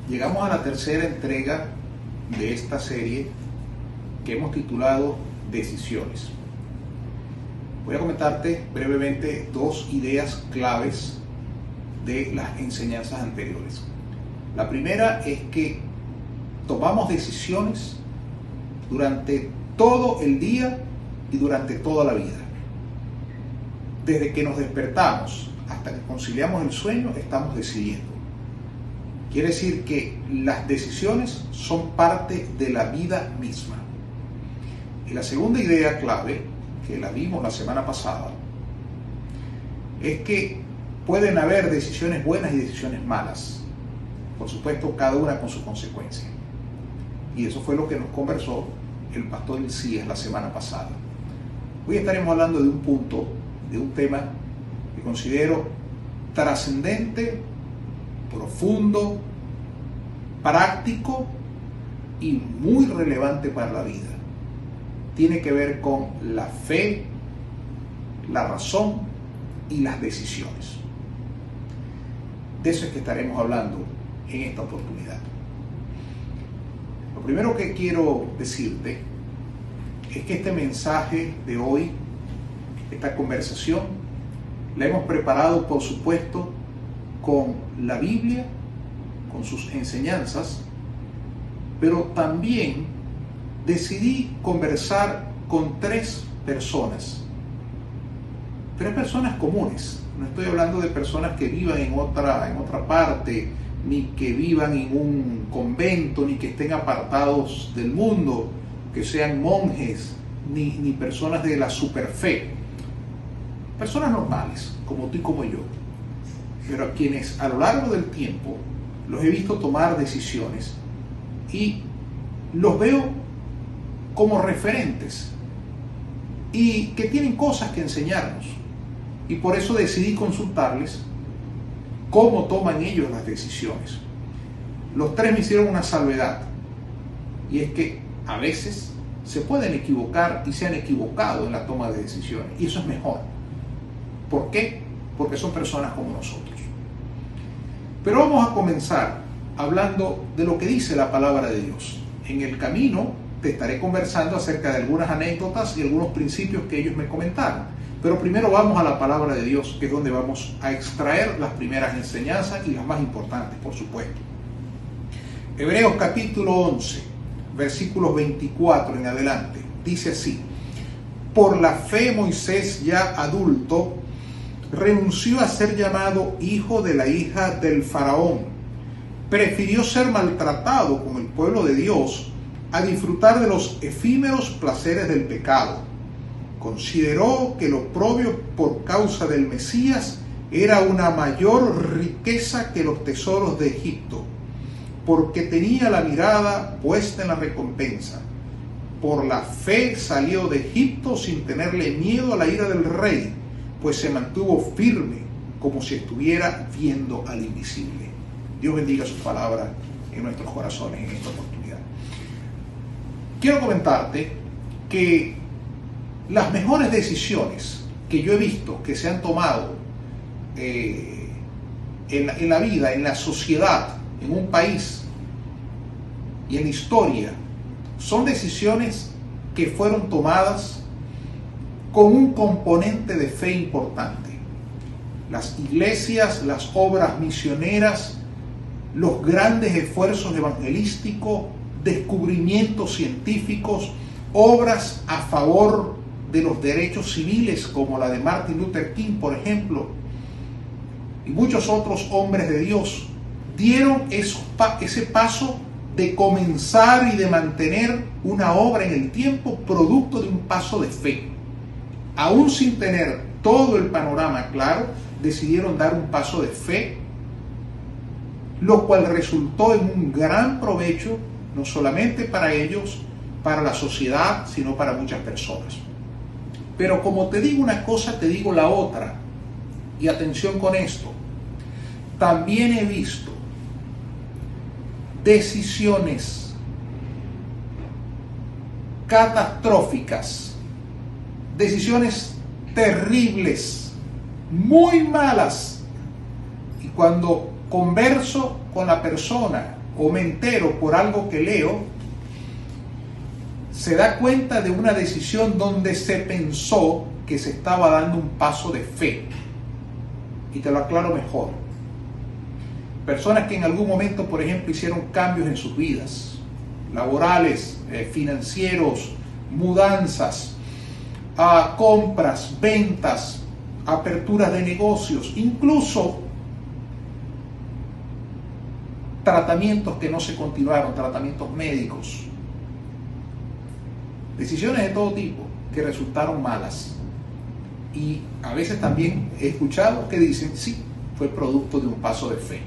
Llegamos a la tercera entrega de esta serie que hemos titulado Decisiones. Voy a comentarte brevemente dos ideas claves de las enseñanzas anteriores. La primera es que tomamos decisiones durante todo el día y durante toda la vida. Desde que nos despertamos hasta que conciliamos el sueño, estamos decidiendo. Quiere decir que las decisiones son parte de la vida misma. Y la segunda idea clave, que la vimos la semana pasada, es que pueden haber decisiones buenas y decisiones malas. Por supuesto, cada una con su consecuencia. Y eso fue lo que nos conversó el pastor Elías la semana pasada. Hoy estaremos hablando de un punto, de un tema que considero trascendente, profundo, práctico y muy relevante para la vida. Tiene que ver con la fe, la razón y las decisiones. De eso es que estaremos hablando en esta oportunidad. Lo primero que quiero decirte es que este mensaje de hoy, esta conversación, la hemos preparado, por supuesto, con la Biblia, con sus enseñanzas, pero también decidí conversar con tres personas comunes. No estoy hablando de personas que vivan en otra parte, ni que vivan en un convento, ni que estén apartados del mundo, que sean monjes, ni personas de la superfe. Personas normales, como tú y como yo, pero a quienes a lo largo del tiempo los he visto tomar decisiones y los veo como referentes y que tienen cosas que enseñarnos. Y por eso decidí consultarles cómo toman ellos las decisiones. Los tres me hicieron una salvedad, y es que a veces se pueden equivocar y se han equivocado en la toma de decisiones, y eso es mejor. ¿Por qué? Porque son personas como nosotros. Pero vamos a comenzar hablando de lo que dice la palabra de Dios. En el camino te estaré conversando acerca de algunas anécdotas y algunos principios que ellos me comentaron. Pero primero vamos a la palabra de Dios, que es donde vamos a extraer las primeras enseñanzas y las más importantes, por supuesto. Hebreos capítulo 11, versículos 24 en adelante, dice así: por la fe Moisés, ya adulto, renunció a ser llamado hijo de la hija del faraón. Prefirió ser maltratado con el pueblo de Dios a disfrutar de los efímeros placeres del pecado. Consideró que lo propio por causa del Mesías era una mayor riqueza que los tesoros de Egipto, porque tenía la mirada puesta en la recompensa. Por la fe salió de Egipto sin tenerle miedo a la ira del rey, pues se mantuvo firme como si estuviera viendo al invisible. Dios bendiga su palabra en nuestros corazones en esta oportunidad. Quiero comentarte que las mejores decisiones que yo he visto que se han tomado en la vida, en la sociedad, en un país y en la historia, son decisiones que fueron tomadas con un componente de fe importante. Las iglesias, las obras misioneras, los grandes esfuerzos evangelísticos, descubrimientos científicos, obras a favor de los derechos civiles como la de Martin Luther King, por ejemplo, y muchos otros hombres de Dios, dieron ese paso de comenzar y de mantener una obra en el tiempo, producto de un paso de fe. Aún sin tener todo el panorama claro, decidieron dar un paso de fe, lo cual resultó en un gran provecho, no solamente para ellos, para la sociedad, sino para muchas personas. Pero como te digo una cosa, te digo la otra. Y atención con esto. También he visto decisiones catastróficas, decisiones terribles, muy malas. Y cuando converso con la persona o me entero por algo que leo, se da cuenta de una decisión donde se pensó que se estaba dando un paso de fe. Y te lo aclaro mejor. Personas que en algún momento, por ejemplo, hicieron cambios en sus vidas, laborales, financieros, mudanzas, compras, ventas, aperturas de negocios, incluso tratamientos que no se continuaron, tratamientos médicos, decisiones de todo tipo que resultaron malas. Y a veces también he escuchado que dicen, sí, fue producto de un paso de fe.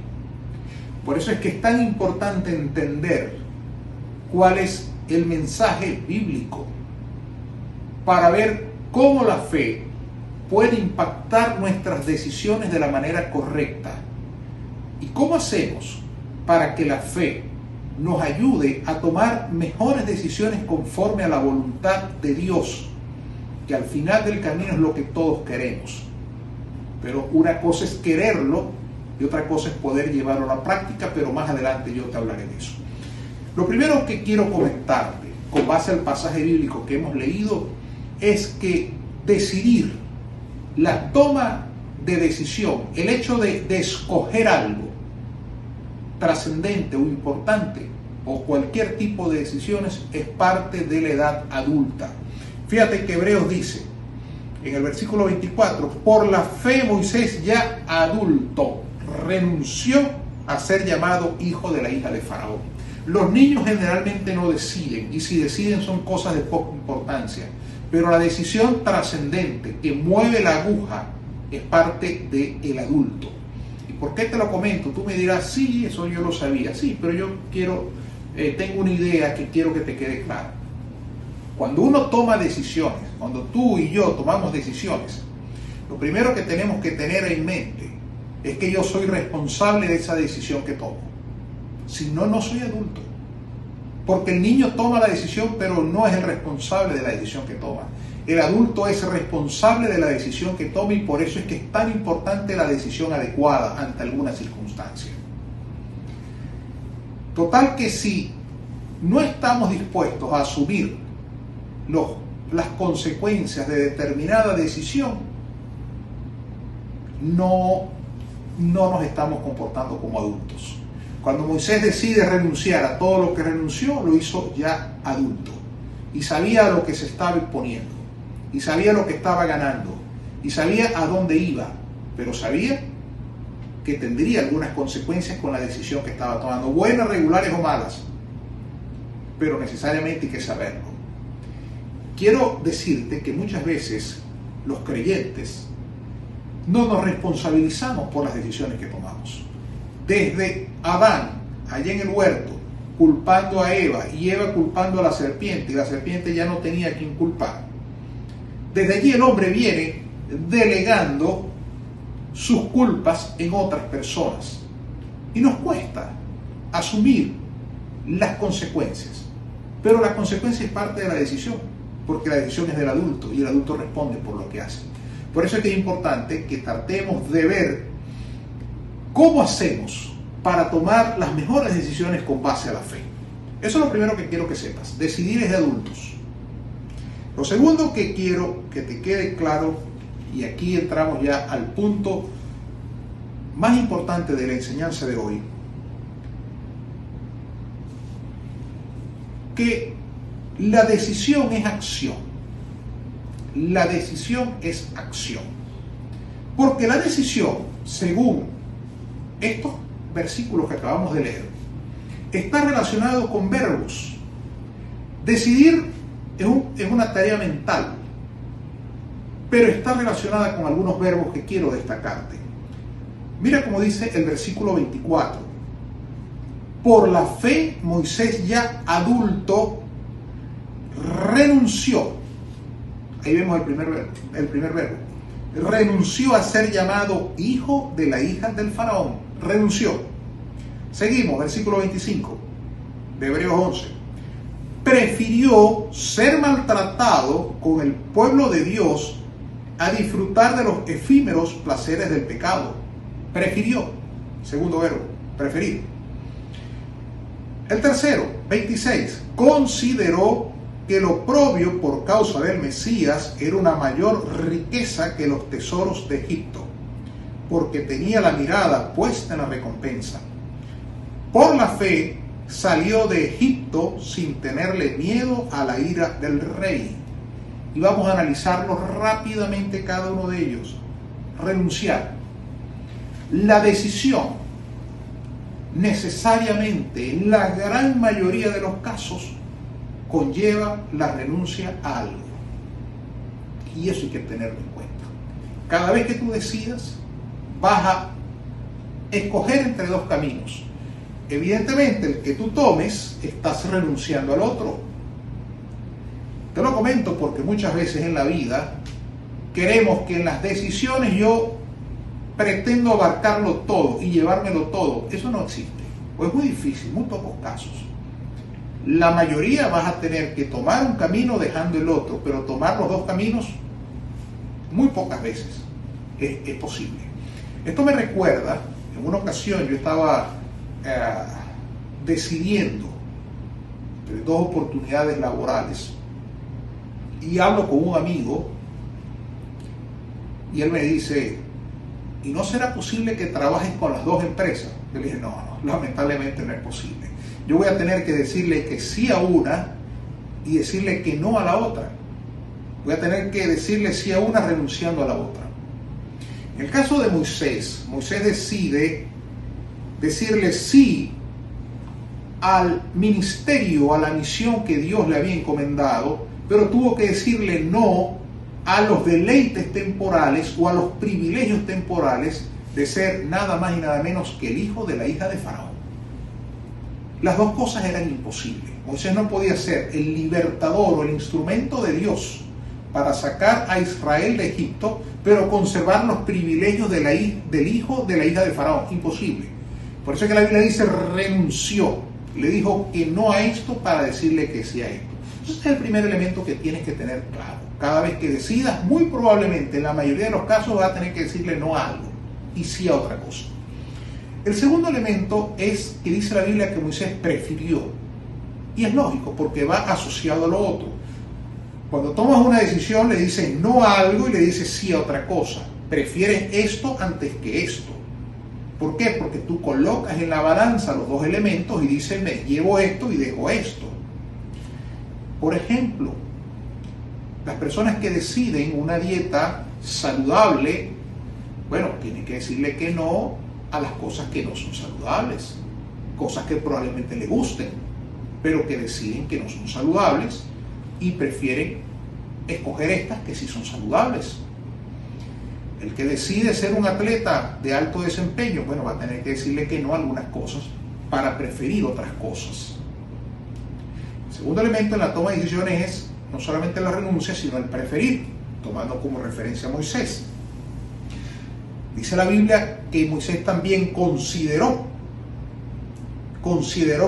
Por eso es que es tan importante entender cuál es el mensaje bíblico para ver cómo la fe puede impactar nuestras decisiones de la manera correcta. ¿Y cómo hacemos para que la fe nos ayude a tomar mejores decisiones conforme a la voluntad de Dios? Que al final del camino es lo que todos queremos. Pero una cosa es quererlo y otra cosa es poder llevarlo a la práctica, pero más adelante yo te hablaré de eso. Lo primero que quiero comentarte, con base al pasaje bíblico que hemos leído, es que decidir, la toma de decisión, el hecho de escoger algo trascendente o importante, o cualquier tipo de decisiones, es parte de la edad adulta. Fíjate que Hebreos dice, en el versículo 24, por la fe Moisés ya adulto renunció a ser llamado hijo de la hija de Faraón. Los niños generalmente no deciden, y si deciden son cosas de poca importancia, pero la decisión trascendente que mueve la aguja es parte del adulto. ¿Y por qué te lo comento? Tú me dirás, sí, eso yo lo sabía, sí, pero yo tengo una idea que quiero que te quede clara. Cuando uno toma decisiones, cuando tú y yo tomamos decisiones, lo primero que tenemos que tener en mente es que yo soy responsable de esa decisión que tomo. Si no, no soy adulto. Porque el niño toma la decisión, pero no es el responsable de la decisión que toma. El adulto es responsable de la decisión que toma, y por eso es que es tan importante la decisión adecuada ante alguna circunstancia. Total que si no estamos dispuestos a asumir las consecuencias de determinada decisión, no nos estamos comportando como adultos. Cuando Moisés decide renunciar a todo lo que renunció, lo hizo ya adulto. Y sabía a lo que se estaba imponiendo. Y sabía lo que estaba ganando. Y sabía a dónde iba. Pero sabía que tendría algunas consecuencias con la decisión que estaba tomando. Buenas, regulares o malas. Pero necesariamente hay que saberlo. Quiero decirte que muchas veces los creyentes no nos responsabilizamos por las decisiones que tomamos. Desde Adán, allá en el huerto, culpando a Eva, y Eva culpando a la serpiente, y la serpiente ya no tenía a quien culpar. Desde allí el hombre viene delegando sus culpas en otras personas. Y nos cuesta asumir las consecuencias. Pero la consecuencia es parte de la decisión, porque la decisión es del adulto, y el adulto responde por lo que hace. Por eso es que es importante que tratemos de ver ¿cómo hacemos para tomar las mejores decisiones con base a la fe? Eso es lo primero que quiero que sepas. Decidir es de adultos. Lo segundo que quiero que te quede claro, y aquí entramos ya al punto más importante de la enseñanza de hoy, que la decisión es acción. La decisión es acción. Porque la decisión, según estos versículos que acabamos de leer, está relacionado con verbos. Decidir es una tarea mental, pero está relacionada con algunos verbos que quiero destacarte. Mira cómo dice el versículo 24. Por la fe Moisés ya adulto renunció. Ahí vemos el primer verbo. Renunció a ser llamado hijo de la hija del faraón. Renunció. Seguimos, versículo 25 de Hebreos 11. Prefirió ser maltratado con el pueblo de Dios a disfrutar de los efímeros placeres del pecado. Prefirió. Segundo verbo, preferir. El tercero, 26, consideró que lo oprobio por causa del Mesías era una mayor riqueza que los tesoros de Egipto, porque tenía la mirada puesta en la recompensa. Por la fe salió de Egipto sin tenerle miedo a la ira del rey. Y vamos a analizarlos rápidamente cada uno de ellos. Renunciar. La decisión necesariamente, en la gran mayoría de los casos, conlleva la renuncia a algo. Y eso hay que tenerlo en cuenta. Cada vez que tú decidas, vas a escoger entre dos caminos. Evidentemente, el que tú tomes, estás renunciando al otro. Te lo comento porque muchas veces en la vida queremos que en las decisiones yo pretendo abarcarlo todo y llevármelo todo. Eso no existe. O es muy difícil, muy pocos casos. La mayoría vas a tener que tomar un camino dejando el otro, pero tomar los dos caminos muy pocas veces es posible. Esto me recuerda, en una ocasión yo estaba decidiendo entre dos oportunidades laborales y hablo con un amigo y él me dice: ¿y no será posible que trabajes con las dos empresas? Yo le dije: no, lamentablemente no es posible. Yo voy a tener que decirle que sí a una y decirle que no a la otra. Voy a tener que decirle sí a una renunciando a la otra. En el caso de Moisés, Moisés decide decirle sí al ministerio, a la misión que Dios le había encomendado, pero tuvo que decirle no a los deleites temporales o a los privilegios temporales de ser nada más y nada menos que el hijo de la hija de Faraón. Las dos cosas eran imposibles. Moisés no podía ser el libertador o el instrumento de Dios para sacar a Israel de Egipto, pero conservar los privilegios del hijo de la hija de Faraón. Imposible. Por eso es que la Biblia dice renunció. Le dijo que no a esto para decirle que sí a esto. Ese es el primer elemento que tienes que tener claro. Cada vez que decidas, muy probablemente, en la mayoría de los casos, vas a tener que decirle no a algo y sí a otra cosa. El segundo elemento es que dice la Biblia que Moisés prefirió. Y es lógico, porque va asociado a lo otro. Cuando tomas una decisión, le dices no a algo y le dices sí a otra cosa. Prefieres esto antes que esto. ¿Por qué? Porque tú colocas en la balanza los dos elementos y dices me llevo esto y dejo esto. Por ejemplo, las personas que deciden una dieta saludable, bueno, tienen que decirle que no a las cosas que no son saludables, cosas que probablemente le gusten, pero que deciden que no son saludables y prefieren escoger estas que sí son saludables. El que decide ser un atleta de alto desempeño, bueno, va a tener que decirle que no a algunas cosas para preferir otras cosas. El segundo elemento en la toma de decisiones es no solamente la renuncia, sino el preferir, tomando como referencia a Moisés. Dice la Biblia que Moisés también consideró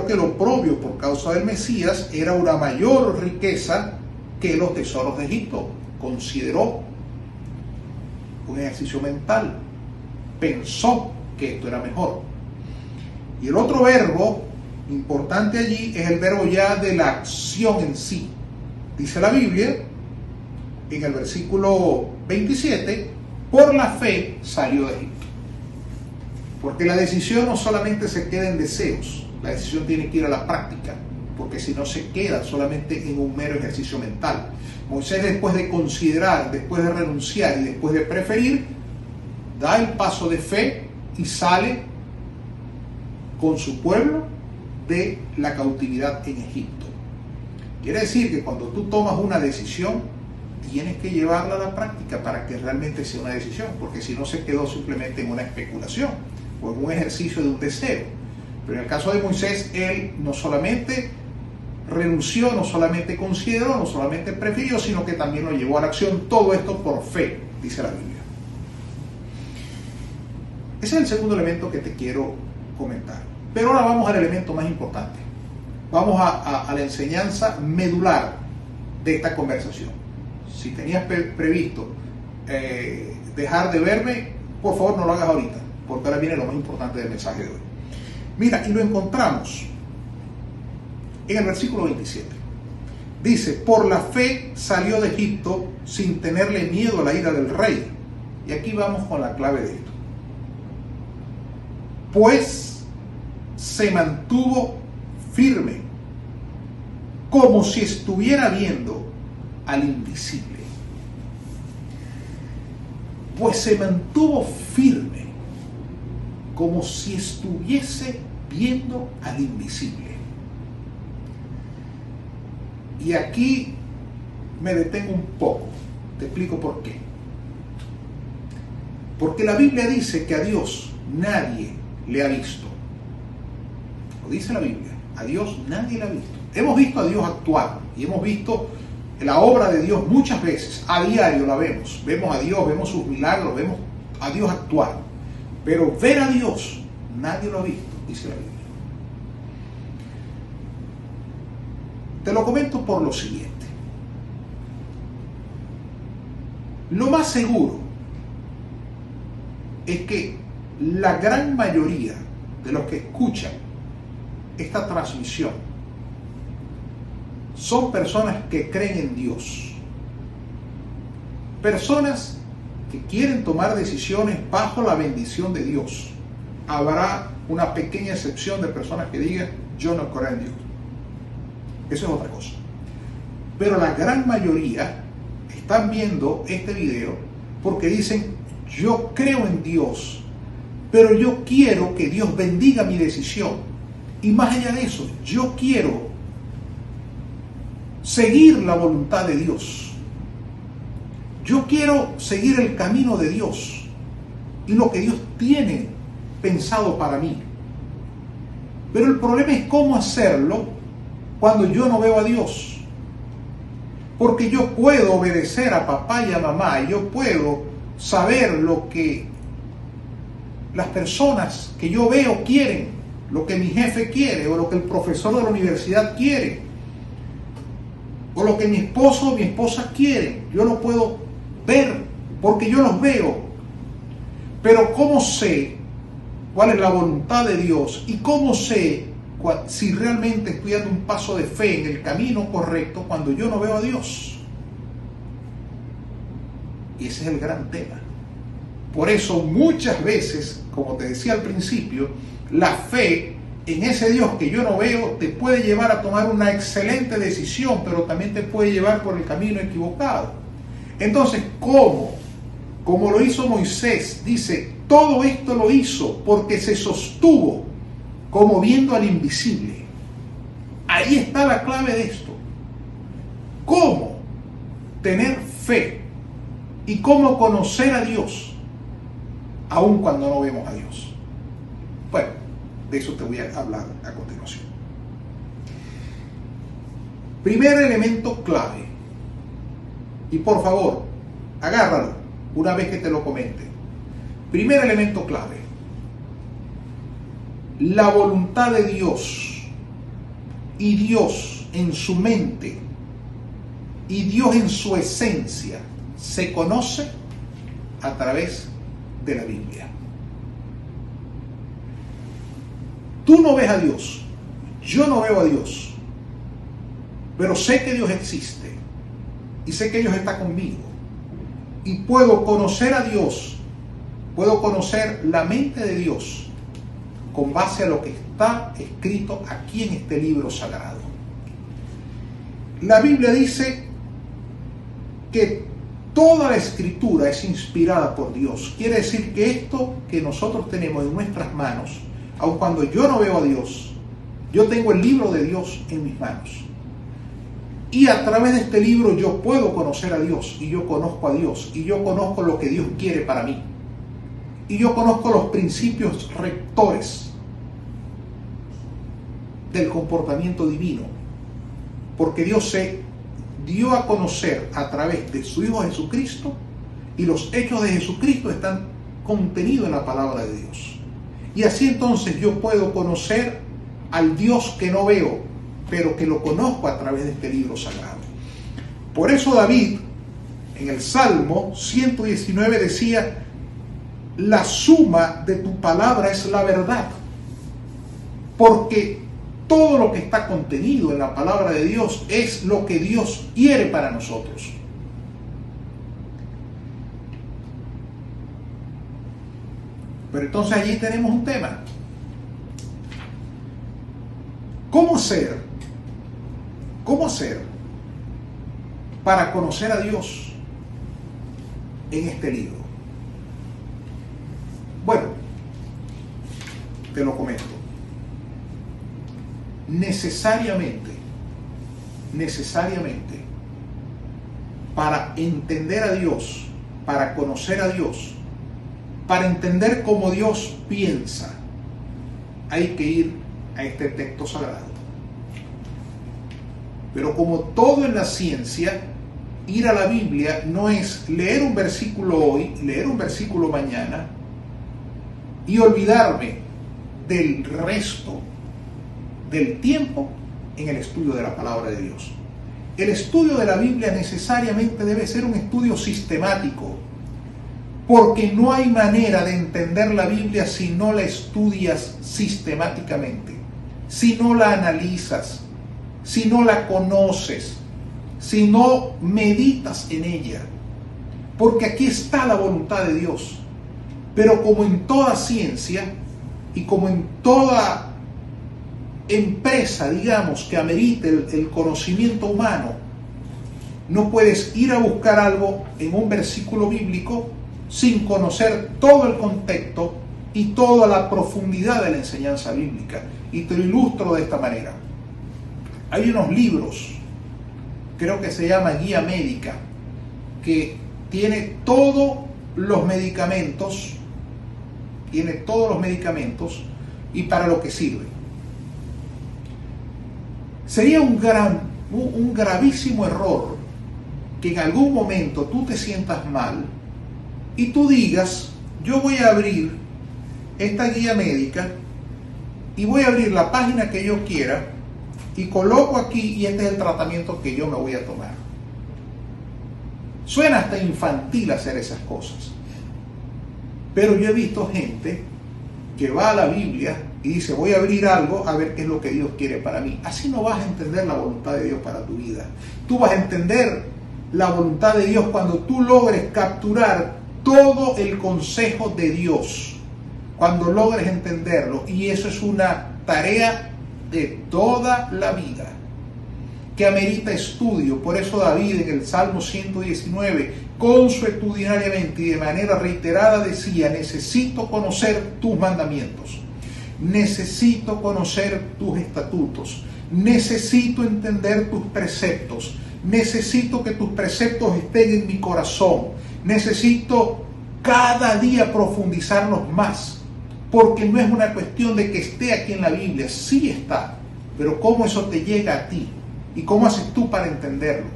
que lo oprobio por causa del Mesías era una mayor riqueza que los tesoros de Egipto. Consideró, un ejercicio mental, pensó que esto era mejor. Y el otro verbo importante allí es el verbo ya de la acción en sí. Dice la Biblia en el versículo 27, por la fe salió de Egipto. Porque la decisión no solamente se queda en deseos, la decisión tiene que ir a la práctica, porque si no se queda solamente en un mero ejercicio mental. Moisés, después de considerar, después de renunciar y después de preferir, da el paso de fe y sale con su pueblo de la cautividad en Egipto. Quiere decir que cuando tú tomas una decisión, tienes que llevarla a la práctica para que realmente sea una decisión, porque si no se quedó simplemente en una especulación o en un ejercicio de un deseo. Pero en el caso de Moisés, él no solamente renunció, no solamente consideró, no solamente prefirió, sino que también lo llevó a la acción. Todo esto por fe, dice la Biblia. Ese es el segundo elemento que te quiero comentar. Pero ahora vamos al elemento más importante. Vamos a la enseñanza medular de esta conversación. Si tenías previsto dejar de verme, por favor no lo hagas ahorita, porque ahora viene lo más importante del mensaje de hoy. Mira, y lo encontramos en el versículo 27. Dice, por la fe salió de Egipto sin tenerle miedo a la ira del rey. Y aquí vamos con la clave de esto. Pues se mantuvo firme, como si estuviera viendo al invisible. Pues se mantuvo firme, como si estuviese viendo al invisible. Y aquí me detengo un poco, te explico por qué. Porque la Biblia dice que a Dios nadie le ha visto. Lo dice la Biblia, a Dios nadie le ha visto. Hemos visto a Dios actuar y hemos visto la obra de Dios muchas veces, a diario la vemos. Vemos a Dios, vemos sus milagros, vemos a Dios actuar. Pero ver a Dios, nadie lo ha visto, dice la Biblia. Te lo comento por lo siguiente. Lo más seguro es que la gran mayoría de los que escuchan esta transmisión son personas que creen en Dios. Personas que quieren tomar decisiones bajo la bendición de Dios. Habrá una pequeña excepción de personas que digan, yo no creo en Dios. Eso es otra cosa. Pero la gran mayoría están viendo este video porque dicen, yo creo en Dios, pero yo quiero que Dios bendiga mi decisión. Y más allá de eso, yo quiero seguir la voluntad de Dios. Yo quiero seguir el camino de Dios y lo que Dios tiene pensado para mí. Pero el problema es cómo hacerlo cuando yo no veo a Dios. Porque yo puedo obedecer a papá y a mamá, yo puedo saber lo que las personas que yo veo quieren, lo que mi jefe quiere, o lo que el profesor de la universidad quiere, o lo que mi esposo o mi esposa quieren. Yo lo puedo ver porque yo los veo. Pero ¿cómo sé cuál es la voluntad de Dios? ¿Y cómo sé si realmente estoy dando un paso de fe en el camino correcto cuando yo no veo a Dios? Y ese es el gran tema. Por eso muchas veces, como te decía al principio, la fe en ese Dios que yo no veo te puede llevar a tomar una excelente decisión, pero también te puede llevar por el camino equivocado. Entonces, ¿cómo? Como lo hizo Moisés, dice, todo esto lo hizo porque se sostuvo como viendo al invisible. Ahí está la clave de esto. ¿Cómo tener fe y cómo conocer a Dios aun cuando no vemos a Dios? Bueno, de eso te voy a hablar a continuación. Primer elemento clave, y por favor, agárralo una vez que te lo comente. Primer elemento clave: la voluntad de Dios, y Dios en su mente y Dios en su esencia se conoce a través de la Biblia. Tú no ves a Dios, yo no veo a Dios, pero sé que Dios existe y sé que Dios está conmigo y puedo conocer a Dios, puedo conocer la mente de Dios con base a lo que está escrito aquí en este libro sagrado. La Biblia dice que toda la escritura es inspirada por Dios. Quiere decir que esto que nosotros tenemos en nuestras manos, aun cuando yo no veo a Dios, yo tengo el libro de Dios en mis manos. Y a través de este libro yo puedo conocer a Dios, y yo conozco a Dios, y yo conozco lo que Dios quiere para mí. Y yo conozco los principios rectores del comportamiento divino. Porque Dios se dio a conocer a través de su Hijo Jesucristo, y los hechos de Jesucristo están contenidos en la palabra de Dios. Y así entonces yo puedo conocer al Dios que no veo, pero que lo conozco a través de este libro sagrado. Por eso David, en el Salmo 119 decía, la suma de tu palabra es la verdad, porque todo lo que está contenido en la palabra de Dios es lo que Dios quiere para nosotros. Pero entonces allí tenemos un tema. ¿Cómo hacer para conocer a Dios en este libro? Bueno, te lo comento. Necesariamente, para entender a Dios, para conocer a Dios, para entender cómo Dios piensa, hay que ir a este texto sagrado. Pero como todo en la ciencia, ir a la Biblia no es leer un versículo hoy, leer un versículo mañana y olvidarme del resto del tiempo en el estudio de la palabra de Dios. El estudio de la Biblia necesariamente debe ser un estudio sistemático, porque no hay manera de entender la Biblia si no la estudias sistemáticamente, si no la analizas, si no la conoces, si no meditas en ella, porque aquí está la voluntad de Dios. Pero como en toda ciencia y como en toda empresa, digamos, que amerite el conocimiento humano, no puedes ir a buscar algo en un versículo bíblico sin conocer todo el contexto y toda la profundidad de la enseñanza bíblica. Y te lo ilustro de esta manera. Hay unos libros, creo que se llama Guía Médica, que tiene todos los medicamentos, y para lo que sirve. Sería un gravísimo error que en algún momento tú te sientas mal y tú digas, yo voy a abrir esta guía médica y voy a abrir la página que yo quiera y coloco aquí y este es el tratamiento que yo me voy a tomar. Suena hasta infantil hacer esas cosas, pero yo he visto gente que va a la Biblia y dice, voy a abrir algo a ver qué es lo que Dios quiere para mí. Así no vas a entender la voluntad de Dios para tu vida. Tú vas a entender la voluntad de Dios cuando tú logres capturar todo el consejo de Dios, cuando logres entenderlo, y eso es una tarea de toda la vida que amerita estudio. Por eso David en el Salmo 119 consuetudinariamente y de manera reiterada decía, necesito conocer tus mandamientos, necesito conocer tus estatutos, necesito entender tus preceptos, necesito que tus preceptos estén en mi corazón, necesito cada día profundizarlos más, porque no es una cuestión de que esté aquí en la Biblia, sí está, pero cómo eso te llega a ti y cómo haces tú para entenderlo.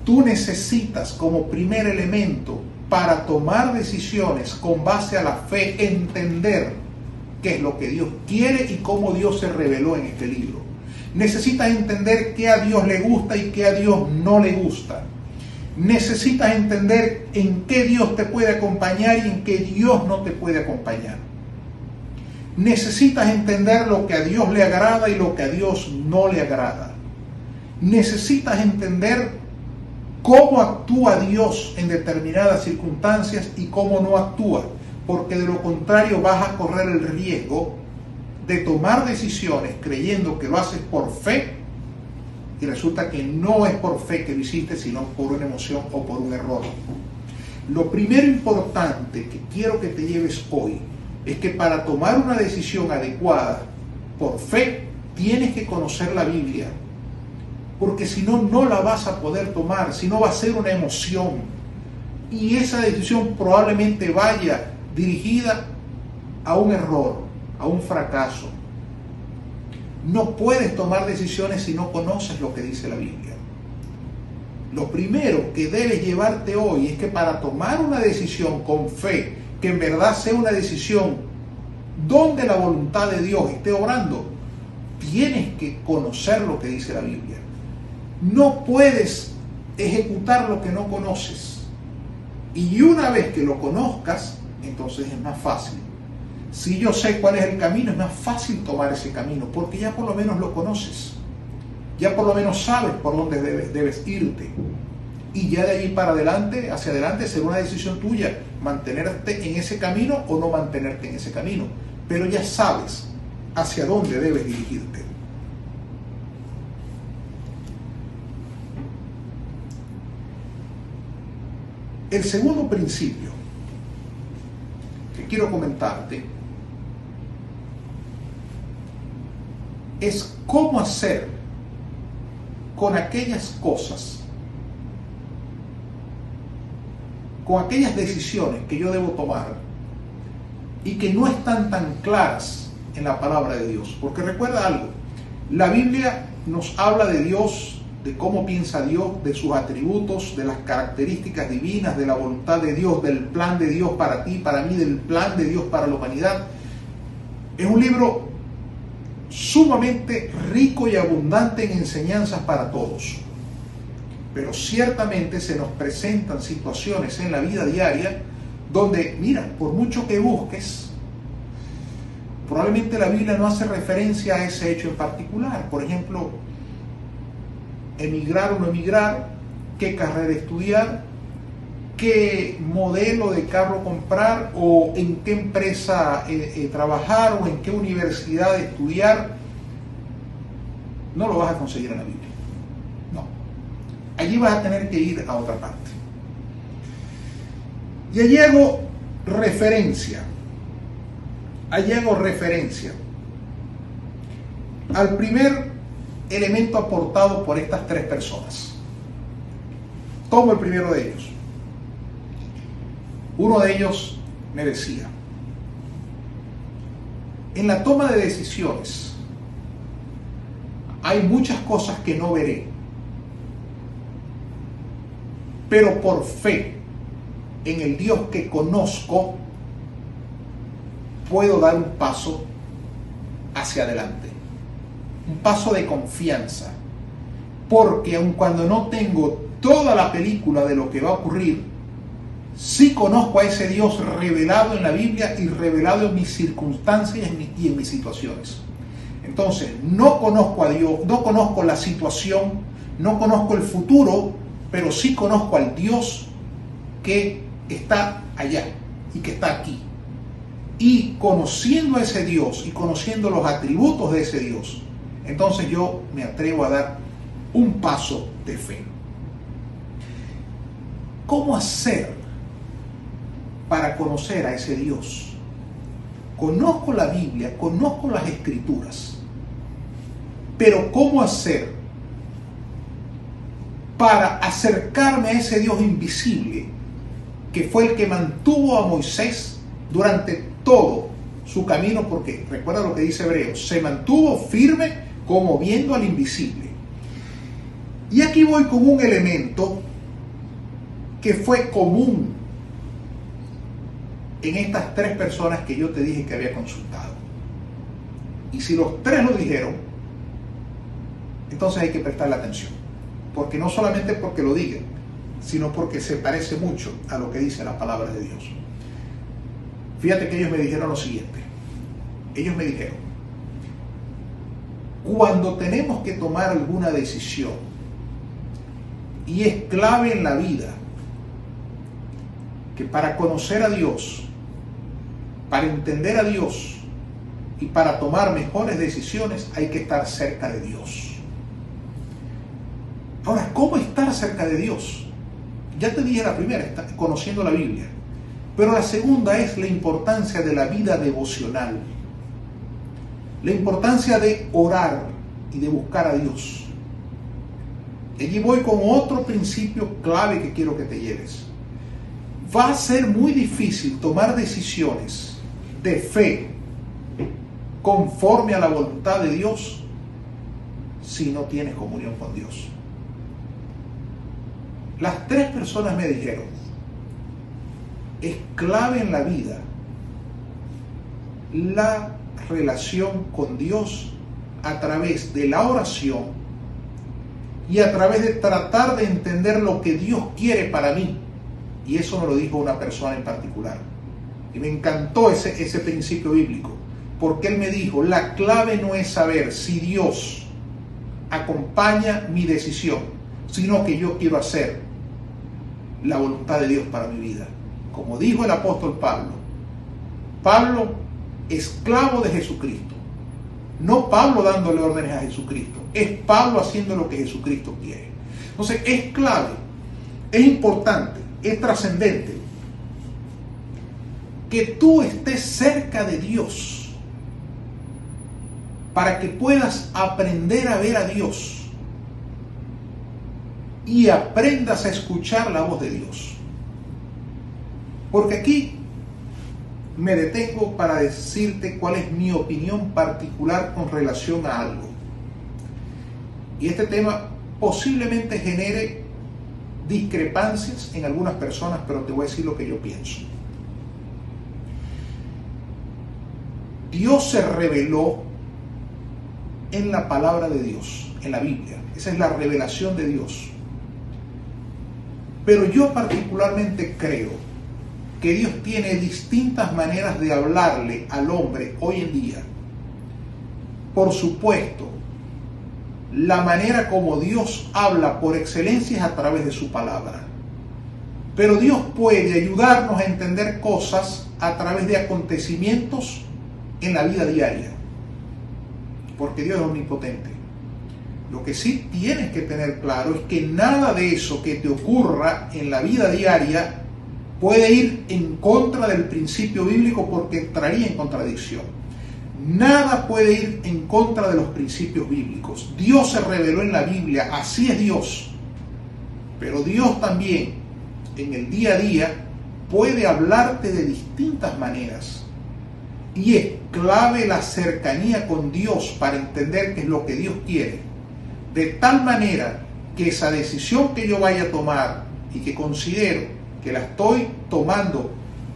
Tú necesitas como primer elemento para tomar decisiones con base a la fe, entender qué es lo que Dios quiere y cómo Dios se reveló en este libro. Necesitas entender qué a Dios le gusta y qué a Dios no le gusta. Necesitas entender en qué Dios te puede acompañar y en qué Dios no te puede acompañar. Necesitas entender lo que a Dios le agrada y lo que a Dios no le agrada. Necesitas entender cómo actúa Dios en determinadas circunstancias y cómo no actúa, porque de lo contrario vas a correr el riesgo de tomar decisiones creyendo que lo haces por fe y resulta que no es por fe que lo hiciste, sino por una emoción o por un error. Lo primero importante que quiero que te lleves hoy es que para tomar una decisión adecuada por fe tienes que conocer la Biblia, porque si no, no la vas a poder tomar, si no va a ser una emoción y esa decisión probablemente vaya dirigida a un error, a un fracaso. No puedes tomar decisiones si no conoces lo que dice la Biblia. Lo primero que debes llevarte hoy es que para tomar una decisión con fe, que en verdad sea una decisión donde la voluntad de Dios esté obrando, tienes que conocer lo que dice la Biblia. No puedes ejecutar lo que no conoces. Y una vez que lo conozcas, entonces es más fácil. Si yo sé cuál es el camino, es más fácil tomar ese camino, porque ya por lo menos lo conoces. Ya por lo menos sabes por dónde debes irte. Y ya de allí para adelante, hacia adelante, será una decisión tuya mantenerte en ese camino o no mantenerte en ese camino. Pero ya sabes hacia dónde debes dirigirte. El segundo principio que quiero comentarte es cómo hacer con aquellas cosas, con aquellas decisiones que yo debo tomar y que no están tan claras en la palabra de Dios. Porque recuerda algo, la Biblia nos habla de Dios, de cómo piensa Dios, de sus atributos, de las características divinas, de la voluntad de Dios, del plan de Dios para ti, para mí, del plan de Dios para la humanidad. Es un libro sumamente rico y abundante en enseñanzas para todos. Pero ciertamente se nos presentan situaciones en la vida diaria donde, mira, por mucho que busques, probablemente la Biblia no hace referencia a ese hecho en particular. Por ejemplo, emigrar o no emigrar, qué carrera estudiar, qué modelo de carro comprar o en qué empresa trabajar o en qué universidad estudiar. No lo vas a conseguir en la Biblia. No. Allí vas a tener que ir a otra parte. Y allí hago referencia al primer elemento aportado por estas tres personas. Tomo el primero de ellos. Uno de ellos me decía: en la toma de decisiones hay muchas cosas que no veré, pero por fe en el Dios que conozco puedo dar un paso hacia adelante, un paso de confianza, porque aun cuando no tengo toda la película de lo que va a ocurrir, sí conozco a ese Dios revelado en la Biblia y revelado en mis circunstancias y en mis situaciones. Entonces, no conozco a Dios, no conozco la situación, no conozco el futuro, pero sí conozco al Dios que está allá y que está aquí. Y conociendo a ese Dios y conociendo los atributos de ese Dios, entonces yo me atrevo a dar un paso de fe. ¿Cómo hacer para conocer a ese Dios? Conozco la Biblia, conozco las Escrituras, pero ¿cómo hacer para acercarme a ese Dios invisible que fue el que mantuvo a Moisés durante todo su camino? Porque recuerda lo que dice Hebreos, se mantuvo firme como viendo al invisible. Y aquí voy con un elemento que fue común en estas tres personas que yo te dije que había consultado. Y si los tres lo dijeron, entonces hay que prestarle atención. Porque no solamente porque lo digan, sino porque se parece mucho a lo que dice la palabra de Dios. Fíjate que ellos me dijeron lo siguiente. Ellos me dijeron: cuando tenemos que tomar alguna decisión y es clave en la vida que para conocer a Dios, para entender a Dios y para tomar mejores decisiones hay que estar cerca de Dios. Ahora, ¿cómo estar cerca de Dios? Ya te dije la primera, conociendo la Biblia. Pero la segunda es la importancia de la vida devocional. La importancia de orar y de buscar a Dios. Allí voy con otro principio clave que quiero que te lleves. Va a ser muy difícil tomar decisiones de fe conforme a la voluntad de Dios si no tienes comunión con Dios. Las tres personas me dijeron: es clave en la vida la relación con Dios a través de la oración y a través de tratar de entender lo que Dios quiere para mí. Y eso me lo dijo una persona en particular. Y me encantó ese principio bíblico, porque él me dijo, la clave no es saber si Dios acompaña mi decisión, sino que yo quiero hacer la voluntad de Dios para mi vida. Como dijo el apóstol Pablo, esclavo de Jesucristo. No Pablo dándole órdenes a Jesucristo, es Pablo haciendo lo que Jesucristo quiere. Entonces es clave, es importante, es trascendente que tú estés cerca de Dios para que puedas aprender a ver a Dios y aprendas a escuchar la voz de Dios. Porque aquí me detengo para decirte cuál es mi opinión particular con relación a algo. Y este tema posiblemente genere discrepancias en algunas personas, pero te voy a decir lo que yo pienso. Dios se reveló en la palabra de Dios, en la Biblia. Esa es la revelación de Dios. Pero yo particularmente creo que Dios tiene distintas maneras de hablarle al hombre hoy en día. Por supuesto, la manera como Dios habla por excelencia es a través de su palabra. Pero Dios puede ayudarnos a entender cosas a través de acontecimientos en la vida diaria. Porque Dios es omnipotente. Lo que sí tienes que tener claro es que nada de eso que te ocurra en la vida diaria puede ir en contra del principio bíblico, porque entraría en contradicción. Nada puede ir en contra de los principios bíblicos. Dios se reveló en la Biblia, así es Dios. Pero Dios también en el día a día puede hablarte de distintas maneras. Y es clave la cercanía con Dios para entender qué es lo que Dios quiere. De tal manera que esa decisión que yo vaya a tomar y que considero que la estoy tomando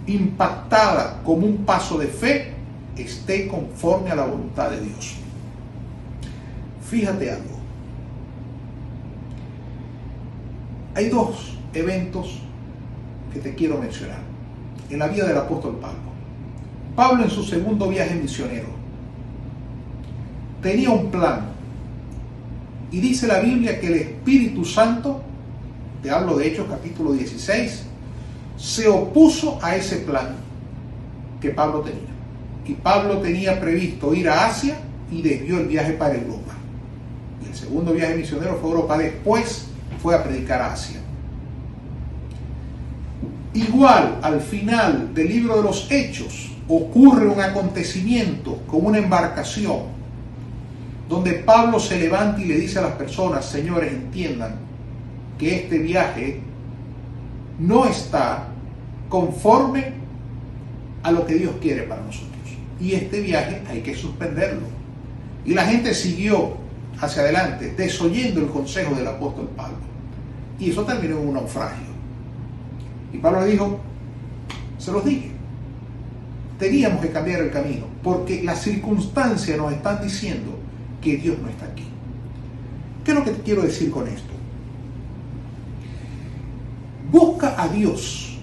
impactada como un paso de fe, esté conforme a la voluntad de Dios. Fíjate algo. Hay dos eventos que te quiero mencionar en la vida del apóstol Pablo. Pablo, en su segundo viaje misionero, tenía un plan. Y dice la Biblia que el Espíritu Santo, te hablo de Hechos capítulo 16, se opuso a ese plan que Pablo tenía. Y Pablo tenía previsto ir a Asia y desvió el viaje para Europa. Y el segundo viaje misionero fue a Europa. Después fue a predicar a Asia. Igual, al final del libro de los Hechos, ocurre un acontecimiento con una embarcación donde Pablo se levanta y le dice a las personas: señores, entiendan que este viaje no está conforme a lo que Dios quiere para nosotros. Y este viaje hay que suspenderlo. Y la gente siguió hacia adelante, desoyendo el consejo del apóstol Pablo. Y eso terminó en un naufragio. Y Pablo le dijo: se los dije, teníamos que cambiar el camino, porque las circunstancias nos están diciendo que Dios no está aquí. ¿Qué es lo que te quiero decir con esto? Busca a Dios,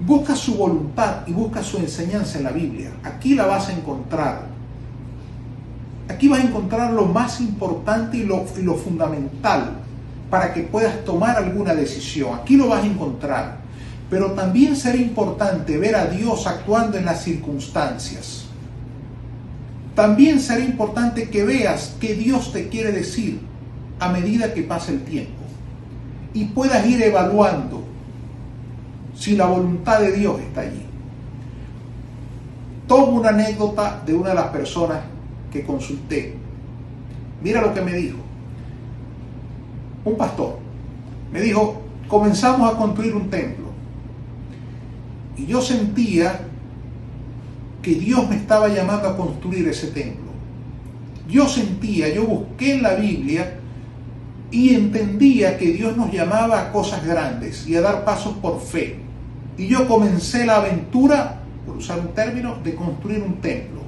busca su voluntad y busca su enseñanza en la Biblia. Aquí la vas a encontrar. Aquí vas a encontrar lo más importante y lo fundamental para que puedas tomar alguna decisión. Aquí lo vas a encontrar. Pero también será importante ver a Dios actuando en las circunstancias. También será importante que veas qué Dios te quiere decir a medida que pasa el tiempo. Y puedas ir evaluando si la voluntad de Dios está allí. Tomo una anécdota de una de las personas que consulté. Mira lo que me dijo. Un pastor me dijo: comenzamos a construir un templo. Y yo sentía que Dios me estaba llamando a construir ese templo. Yo busqué en la Biblia y entendía que Dios nos llamaba a cosas grandes y a dar pasos por fe. Y yo comencé la aventura, por usar un término, de construir un templo.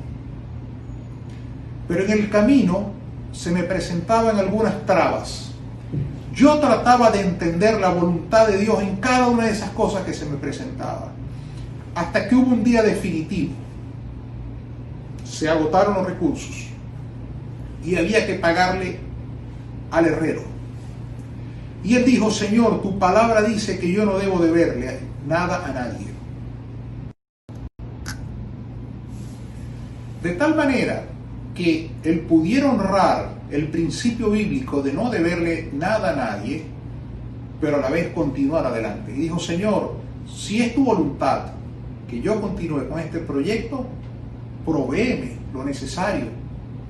Pero en el camino se me presentaban algunas trabas. Yo trataba de entender la voluntad de Dios en cada una de esas cosas que se me presentaban. hasta que hubo un día definitivo. Se agotaron los recursos y había que pagarle al herrero. Y él dijo: Señor, tu palabra dice que yo no debo deberle nada a nadie. De tal manera que él pudiera honrar el principio bíblico de no deberle nada a nadie, pero a la vez continuar adelante. Y dijo: Señor, si es tu voluntad que yo continúe con este proyecto, provéeme lo necesario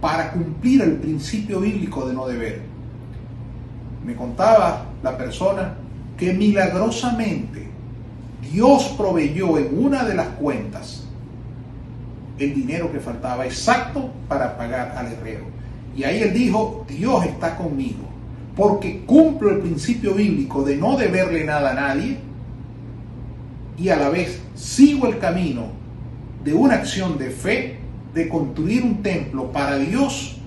para cumplir el principio bíblico de no deber. Me contaba la persona que milagrosamente Dios proveyó en una de las cuentas el dinero que faltaba exacto para pagar al herrero. Y ahí él dijo: Dios está conmigo, porque cumplo el principio bíblico de no deberle nada a nadie y a la vez sigo el camino de una acción de fe, de construir un templo para Dios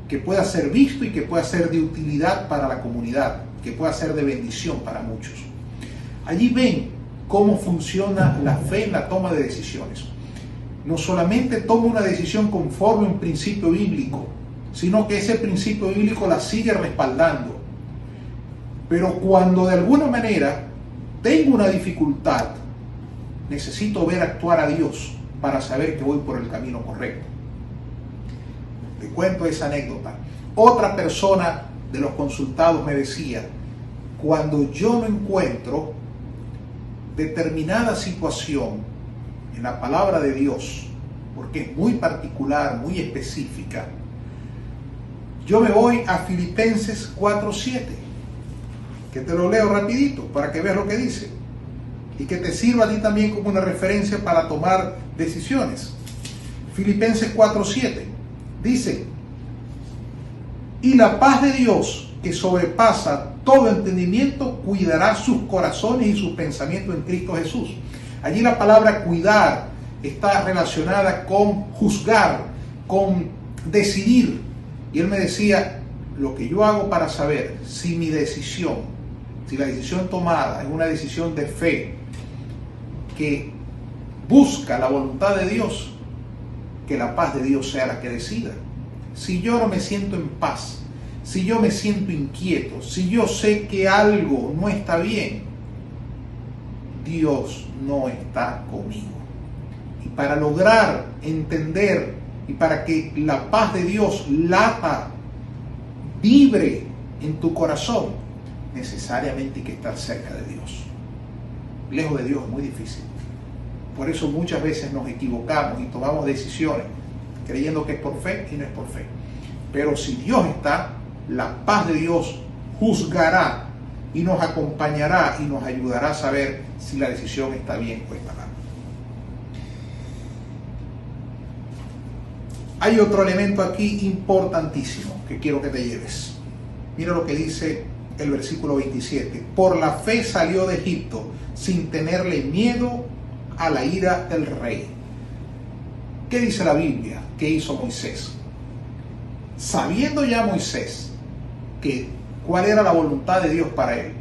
que pueda ser visto y que pueda ser de utilidad para la comunidad, que pueda ser de bendición para muchos. Allí ven cómo funciona la fe en la toma de decisiones. No solamente toma una decisión conforme a un principio bíblico, sino que ese principio bíblico la sigue respaldando. Pero cuando de alguna manera tengo una dificultad, necesito ver actuar a Dios para saber que voy por el camino correcto. Te cuento esa anécdota. Otra persona de los consultados me decía: cuando yo no encuentro determinada situación en la palabra de Dios, porque es muy particular, muy específica, yo me voy a Filipenses 4:7, que te lo leo rapidito para que veas lo que dice y que te sirva a ti también como una referencia para tomar decisiones. Filipenses 4:7 dice: y la paz de Dios, que sobrepasa todo entendimiento, cuidará sus corazones y sus pensamientos en Cristo Jesús. Allí la palabra cuidar está relacionada con juzgar, con decidir. Y él me decía: lo que yo hago para saber si mi decisión, si la decisión tomada es una decisión de fe, que busca la voluntad de Dios, que la paz de Dios sea la que decida. Si yo no me siento en paz, si yo me siento inquieto, si yo sé que algo no está bien, Dios no está conmigo. Y para lograr entender y para que la paz de Dios lata, vibre en tu corazón, necesariamente hay que estar cerca de Dios. Lejos de Dios es muy difícil. Por eso muchas veces nos equivocamos y tomamos decisiones creyendo que es por fe y no es por fe. Pero si Dios está, la paz de Dios juzgará y nos acompañará y nos ayudará a saber si la decisión está bien o está mal. Hay otro elemento aquí importantísimo que quiero que te lleves. Mira lo que dice el versículo 27. Por la fe salió de Egipto sin tenerle miedo a la ira del rey. ¿Qué dice la Biblia que hizo Moisés? Sabiendo ya Moisés cuál era la voluntad de Dios para él,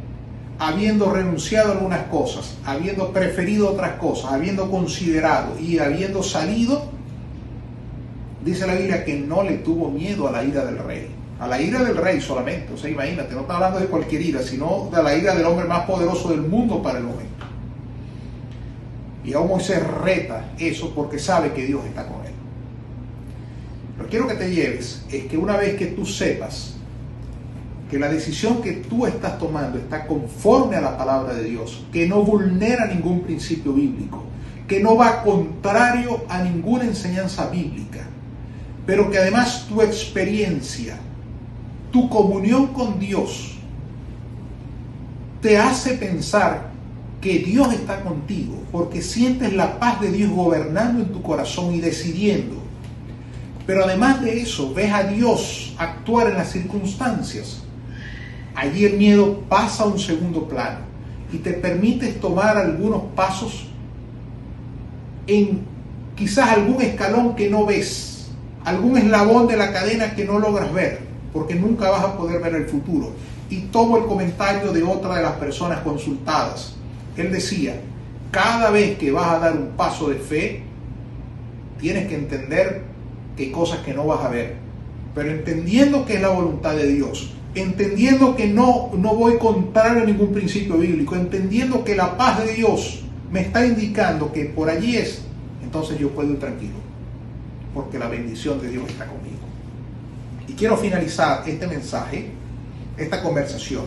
habiendo renunciado a algunas cosas, habiendo preferido otras cosas, habiendo considerado y habiendo salido, dice la Biblia que no le tuvo miedo a la ira del rey. A la ira del rey solamente. O sea, imagínate, no está hablando de cualquier ira, sino de la ira del hombre más poderoso del mundo para el momento. Y aún Moisés reta eso porque sabe que Dios está con él. Lo que quiero que te lleves es que una vez que tú sepas que la decisión que tú estás tomando está conforme a la palabra de Dios, que no vulnera ningún principio bíblico, que no va contrario a ninguna enseñanza bíblica, pero que además tu experiencia, tu comunión con Dios, te hace pensar que Dios está contigo, porque sientes la paz de Dios gobernando en tu corazón y decidiendo. Pero además de eso, ves a Dios actuar en las circunstancias. Allí el miedo pasa a un segundo plano y te permites tomar algunos pasos en quizás algún escalón que no ves, algún eslabón de la cadena que no logras ver, porque nunca vas a poder ver el futuro. Y tomo el comentario de otra de las personas consultadas. Él decía: Cada vez que vas a dar un paso de fe, tienes que entender que hay cosas que no vas a ver, pero entendiendo que es la voluntad de Dios, entendiendo que no voy contrario a ningún principio bíblico, entendiendo que la paz de Dios me está indicando que por allí es, entonces yo puedo ir tranquilo, porque la bendición de Dios está conmigo. Y quiero finalizar este mensaje, esta conversación,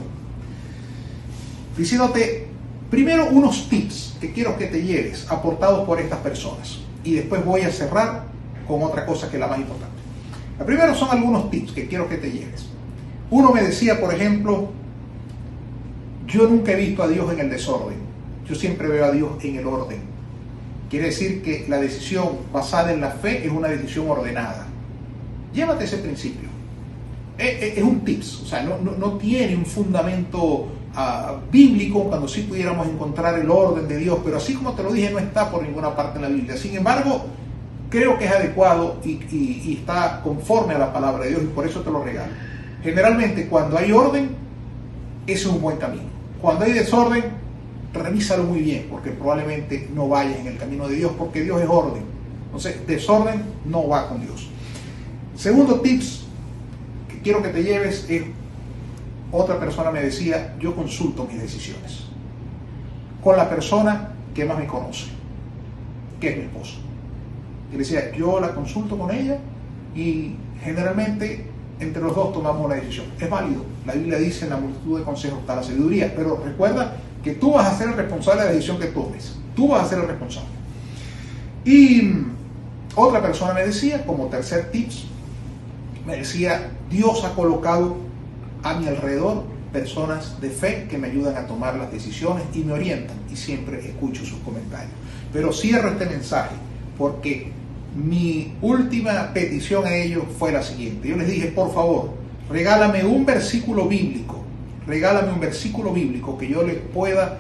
diciéndote primero unos tips que quiero que te lleves aportados por estas personas, y después voy a cerrar con otra cosa que es la más importante. La primera son algunos tips que quiero que te lleves. Uno me decía, por ejemplo, yo nunca he visto a Dios en el desorden, yo siempre veo a Dios en el orden. Quiere decir que la decisión basada en la fe es una decisión ordenada. Llévate ese principio. Es un tips, o sea, no tiene un fundamento bíblico, cuando sí pudiéramos encontrar el orden de Dios, pero así como te lo dije, no está por ninguna parte en la Biblia. Sin embargo, creo que es adecuado y está conforme a la palabra de Dios, y por eso te lo regalo. Generalmente, cuando hay orden, ese es un buen camino. Cuando hay desorden, revísalo muy bien, porque probablemente no vayas en el camino de Dios, porque Dios es orden. Entonces, desorden no va con Dios. Segundo tips que quiero que te lleves es, otra persona me decía, yo consulto mis decisiones con la persona que más me conoce, que es mi esposa. Y le decía, yo la consulto con ella y generalmente entre los dos tomamos una decisión. Es válido. La Biblia dice, en la multitud de consejos está la sabiduría, pero recuerda que tú vas a ser el responsable de la decisión que tomes. Tú vas a ser el responsable. Y otra persona me decía, como tercer tips, me decía, Dios ha colocado a mi alrededor personas de fe que me ayudan a tomar las decisiones y me orientan, y siempre escucho sus comentarios. Pero cierro este mensaje porque mi última petición a ellos fue la siguiente. Yo les dije, por favor, regálame un versículo bíblico que yo les pueda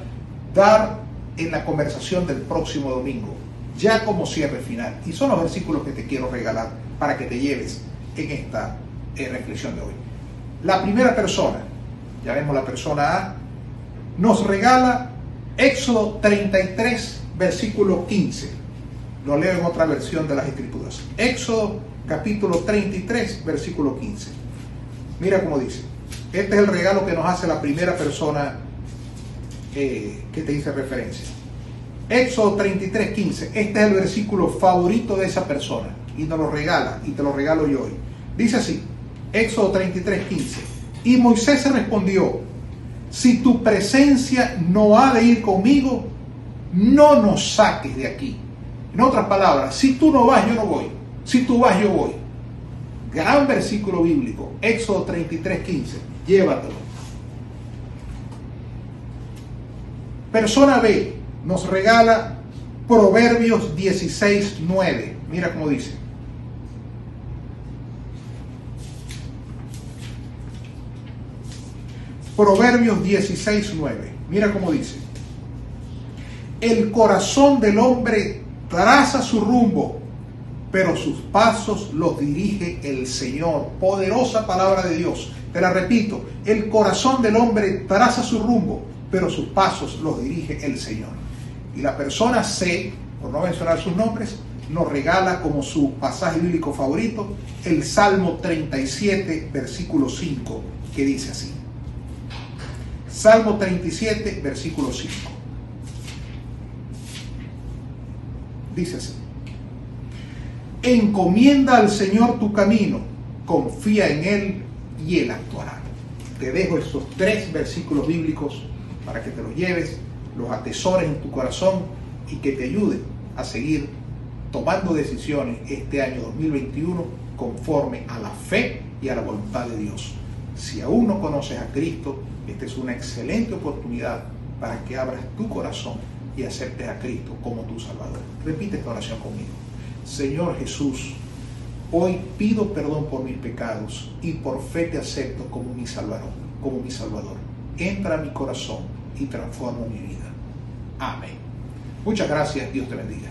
dar en la conversación del próximo domingo, ya como cierre final. Y son los versículos que te quiero regalar para que te lleves en esta reflexión de hoy. La primera persona, ya vemos la persona A, nos regala Éxodo 33, versículo 15. Lo leo en otra versión de las Escrituras. Éxodo capítulo 33, versículo 15. Mira cómo dice. Este es el regalo que nos hace la primera persona que te hice referencia. Éxodo 33, 15. Este es el versículo favorito de esa persona y nos lo regala, y te lo regalo yo hoy. Dice así, Éxodo 33, 15. Y Moisés se respondió, si tu presencia no ha de ir conmigo, no nos saques de aquí. En otras palabras, si tú no vas, yo no voy. Si tú vas, yo voy. Gran versículo bíblico, Éxodo 33, 15. Llévatelo. Persona B nos regala Proverbios 16, 9. Mira cómo dice. Proverbios 16, 9. Mira cómo dice. El corazón del hombre traza su rumbo, pero sus pasos los dirige el Señor. Poderosa palabra de Dios. Te la repito. El corazón del hombre traza su rumbo, pero sus pasos los dirige el Señor. Y la persona C, por no mencionar sus nombres, nos regala como su pasaje bíblico favorito el Salmo 37, versículo 5, que dice así. Salmo 37, versículo 5. Dice así. Encomienda al Señor tu camino, confía en Él y Él actuará. Te dejo estos 3 versículos bíblicos para que te los lleves, los atesores en tu corazón y que te ayuden a seguir tomando decisiones este año 2021 conforme a la fe y a la voluntad de Dios. Si aún no conoces a Cristo, esta es una excelente oportunidad para que abras tu corazón y aceptes a Cristo como tu Salvador. Repite esta oración conmigo. Señor Jesús, hoy pido perdón por mis pecados y por fe te acepto como mi Salvador. Entra a mi corazón y transforma mi vida. Amén. Muchas gracias. Dios te bendiga.